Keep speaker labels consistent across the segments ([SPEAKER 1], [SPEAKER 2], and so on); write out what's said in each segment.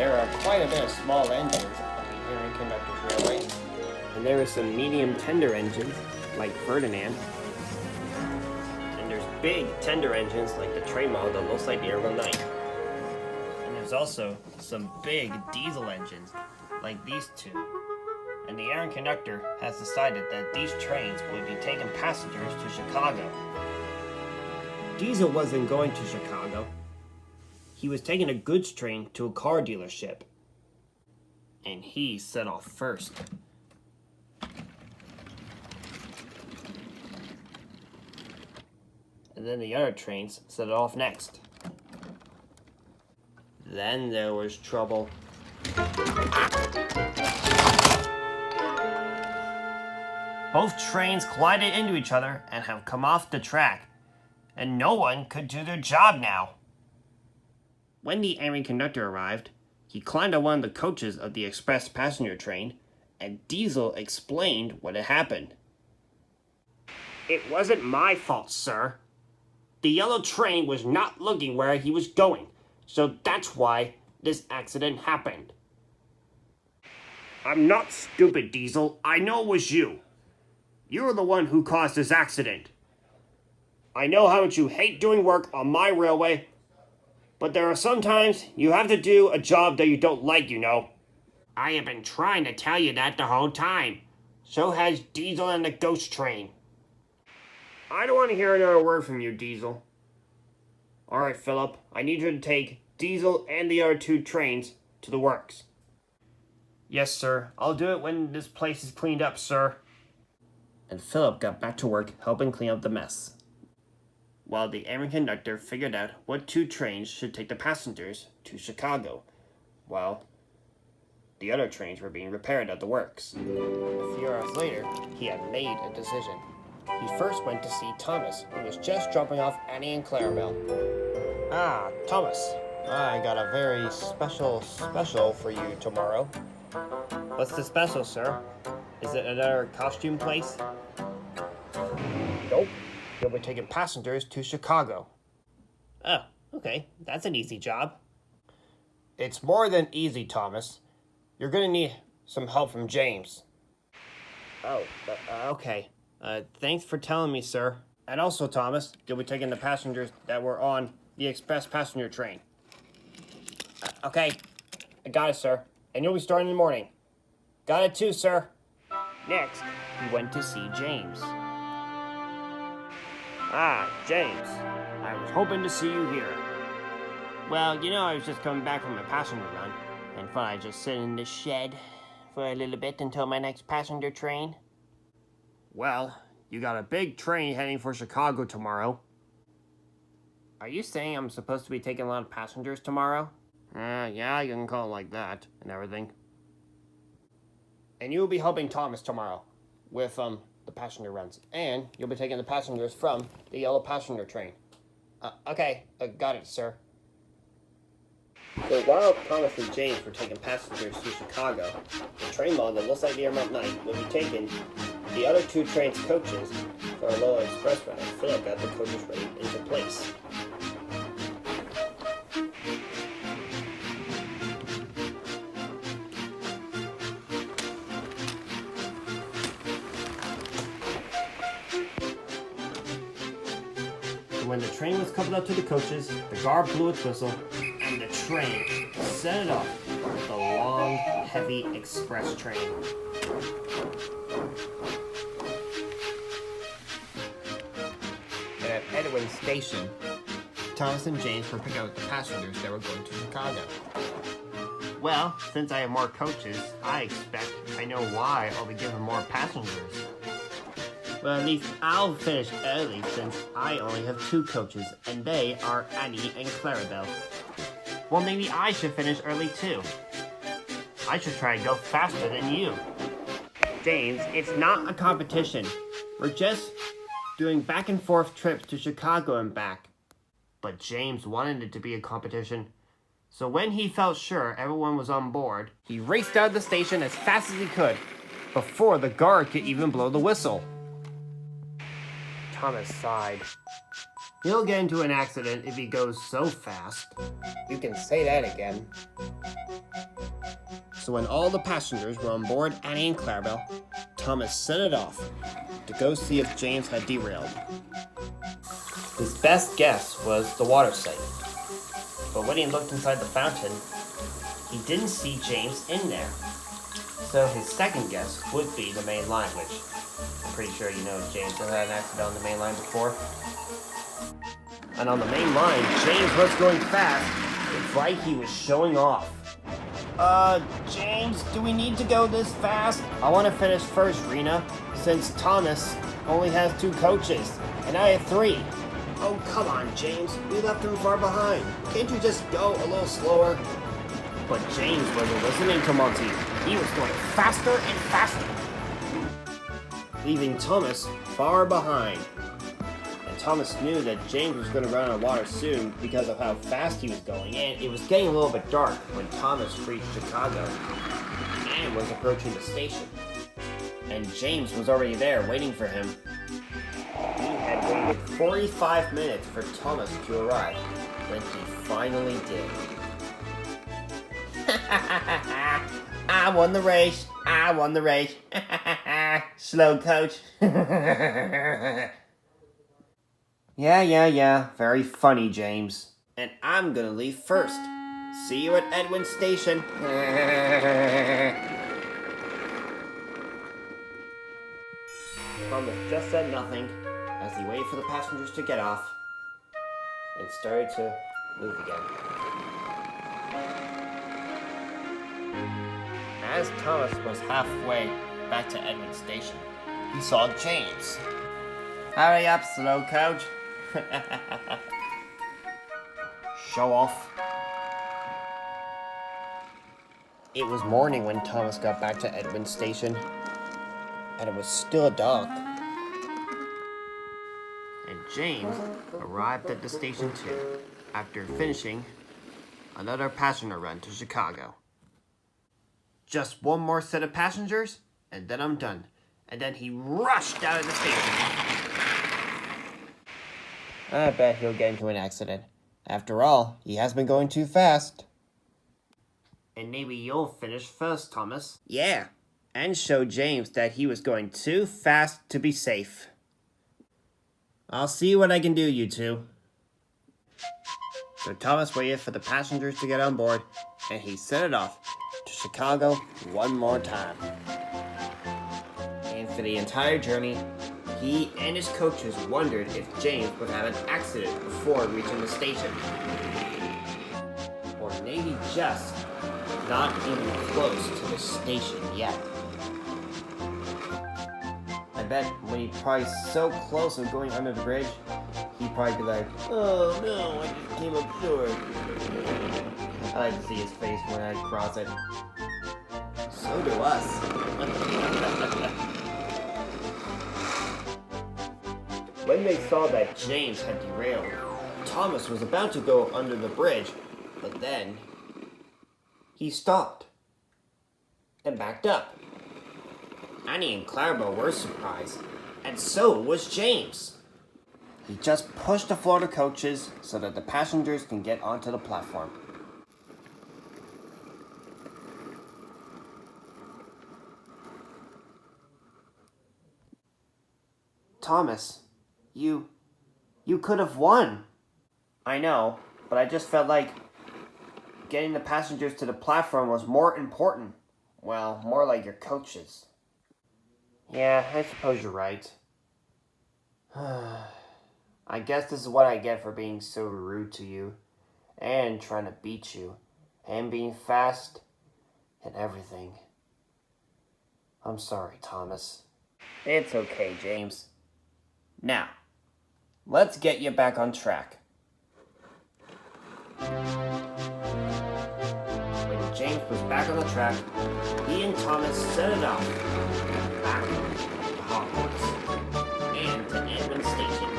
[SPEAKER 1] There are quite a bit of small engines on the Erie Conductors Railway, and there are some medium tender engines, like Ferdinand, and there's big tender engines like the train model that looks like the Airman 9. And there's also some big diesel engines, like these two. And the Erie Conductor has decided that these trains will be taking passengers to Chicago. Diesel wasn't going to Chicago. He was taking a goods train to a car dealership. And he set off first. And then the other trains set off next. Then there was trouble. Both trains collided into each other and have come off the track, and no one could do their job now. When the Erie Conductor arrived, he climbed on one of the coaches of the express passenger train, and Diesel explained what had happened. "It wasn't my fault, sir. The yellow train was not looking where he was going, so that's why this accident happened." "I'm not stupid, Diesel. I know it was you. You're the one who caused this accident. I know how much you hate doing work on my railway, but there are some times you have to do a job that you don't like, you know." "I have been trying to tell you that the whole time. So has Diesel and the ghost train." "I don't want to hear another word from you, Diesel." "Alright, Philip, I need you to take Diesel and the other two trains to the works." "Yes, sir. I'll do it when this place is cleaned up, sir." And Philip got back to work helping clean up the mess, while the Erie Conductor figured out what two trains should take the passengers to Chicago, while the other trains were being repaired at the works. A few hours later, he had made a decision. He first went to see Thomas, who was just dropping off Annie and Clarabelle. "Ah, Thomas, I got a very special for you tomorrow." "What's the special, sir? Is it another costume place?" "Nope. You'll be taking passengers to Chicago." "Oh, okay. That's an easy job." "It's more than easy, Thomas. You're going to need some help from James." "Oh, okay. Thanks for telling me, sir. And also, Thomas, you'll be taking the passengers that were on the express passenger train." "Okay. I got it, sir. And you'll be starting in the morning." "Got it too, sir." Next, he went to see James. "Ah, James. I was hoping to see you here." "Well, I was just coming back from a passenger run, and thought I'd just sit in this shed for a little bit until my next passenger train." "Well, you got a big train heading for Chicago tomorrow." "Are you saying I'm supposed to be taking a lot of passengers tomorrow?" Yeah, you can call it like that and everything. "And you'll be helping Thomas tomorrow with the passenger runs, and you'll be taking the passengers from the yellow passenger train." Okay, got it, sir." So while Thomas and James were taking passengers to Chicago, the train model that looks like the Airman 9 will be taking the other two trains' coaches for a little express ride. Philip got the coaches ready into place. When the train was coupled up to the coaches, the guard blew its whistle, and the train set it off, the long, heavy express train. And at Edwin Station, Thomas and James were picking up the passengers that were going to Chicago. "Well, since I have more coaches, I expect I know why I'll be giving more passengers." "Well, at least I'll finish early since I only have two coaches, and they are Annie and Clarabelle." "Well, maybe I should finish early too. I should try to go faster than you." "James, it's not a competition. We're just doing back and forth trips to Chicago and back." But James wanted it to be a competition. So when he felt sure everyone was on board, he raced out of the station as fast as he could, before the guard could even blow the whistle. Thomas sighed. He'll get into an accident if he goes so fast.
[SPEAKER 2] You can say that again.
[SPEAKER 1] So when all the passengers were on board Annie and Clarabelle, Thomas set it off to go see if James had derailed. His best guess was the water site. But when he looked inside the fountain, he didn't see James in there. So his second guess would be the main line, which I'm pretty sure you know James has had an accident on the main line before. And on the main line, James was going fast. It's like he was showing off. James, do we need to go this fast? I want to finish first, Rena, since Thomas only has 2 coaches, and I have 3. Oh, come on, James. We left him far behind. Can't you just go a little slower? But James wasn't listening to Monty. He was going faster and faster, leaving Thomas far behind. And Thomas knew that James was going to run out of water soon because of how fast he was going, and it was getting a little bit dark when Thomas reached Chicago and was approaching the station. And James was already there waiting for him. He had waited 45 minutes for Thomas to arrive when he finally did. I won the race. I won the race. Slow coach. Yeah. Very funny, James. And I'm gonna leave first. See you at Edwin Station. Thomas just said nothing as he waited for the passengers to get off and started to move again. As Thomas was halfway back to Edwin Station, he saw James. Hurry up, slow coach. Show off. It was morning when Thomas got back to Edwin Station, and it was still dark. And James arrived at the station too, after finishing another passenger run to Chicago. Just one more set of passengers, and then I'm done. And then he rushed out of the station. I bet he'll get into an accident. After all, he has been going too fast. And maybe you'll finish first, Thomas. Yeah, and show James that he was going too fast to be safe. I'll see what I can do, you two. So Thomas waited for the passengers to get on board, and he set it off to Chicago one more time. And for the entire journey, he and his coaches wondered if James would have an accident before reaching the station. Or maybe just not even close to the station yet. I bet when he's probably so close of going under the bridge, he'd probably be like, oh no, I just came up short. I like to see his face when I cross it. So do us. When they saw that James had derailed, Thomas was about to go under the bridge, but then he stopped and backed up. Annie and Clarabelle were surprised, and so was James. He just pushed the Florida coaches so that the passengers can get onto the platform. Thomas, you could have won. I know, but I just felt like getting the passengers to the platform was more important. Well, more like your coaches. Yeah, I suppose you're right. I guess this is what I get for being so rude to you, and trying to beat you, and being fast, and everything. I'm sorry, Thomas. It's okay, James. Now, let's get you back on track. When James was back on the track, he and Thomas set it off back to Hogwarts and to Edwin Station.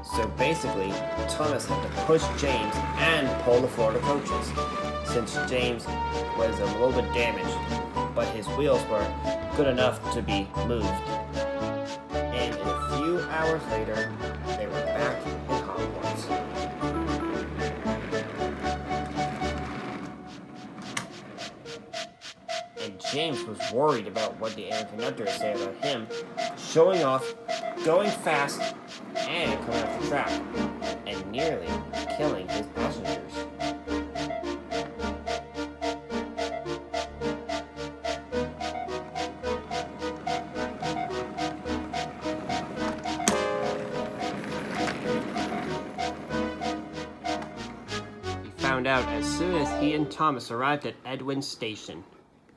[SPEAKER 1] So basically, Thomas had to push James and pull the Florida coaches, since James was a little bit damaged, but his wheels were good enough to be moved. And in a few hours
[SPEAKER 2] hours later, they were back in Hogwarts. And James was worried about what the air conductor would say about him showing off, going fast, and coming off the track, and nearly killing his passengers. He found out as soon as he and Thomas arrived at Edwin's station,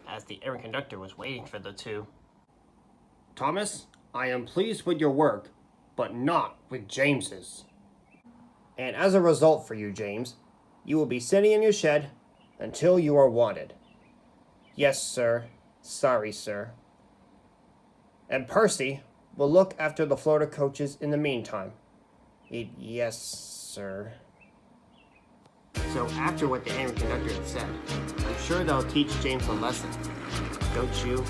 [SPEAKER 2] as the air conductor was waiting for the two.
[SPEAKER 1] Thomas, I am pleased with your work, but not with James's.
[SPEAKER 2] And as a result for you, James, you will be sitting in your shed until you are wanted. Yes, sir. Sorry, sir. And Percy will look after the Florida coaches in the meantime. Yes, sir. So after what the air conductor had said, I'm sure they'll teach James a lesson. Don't you?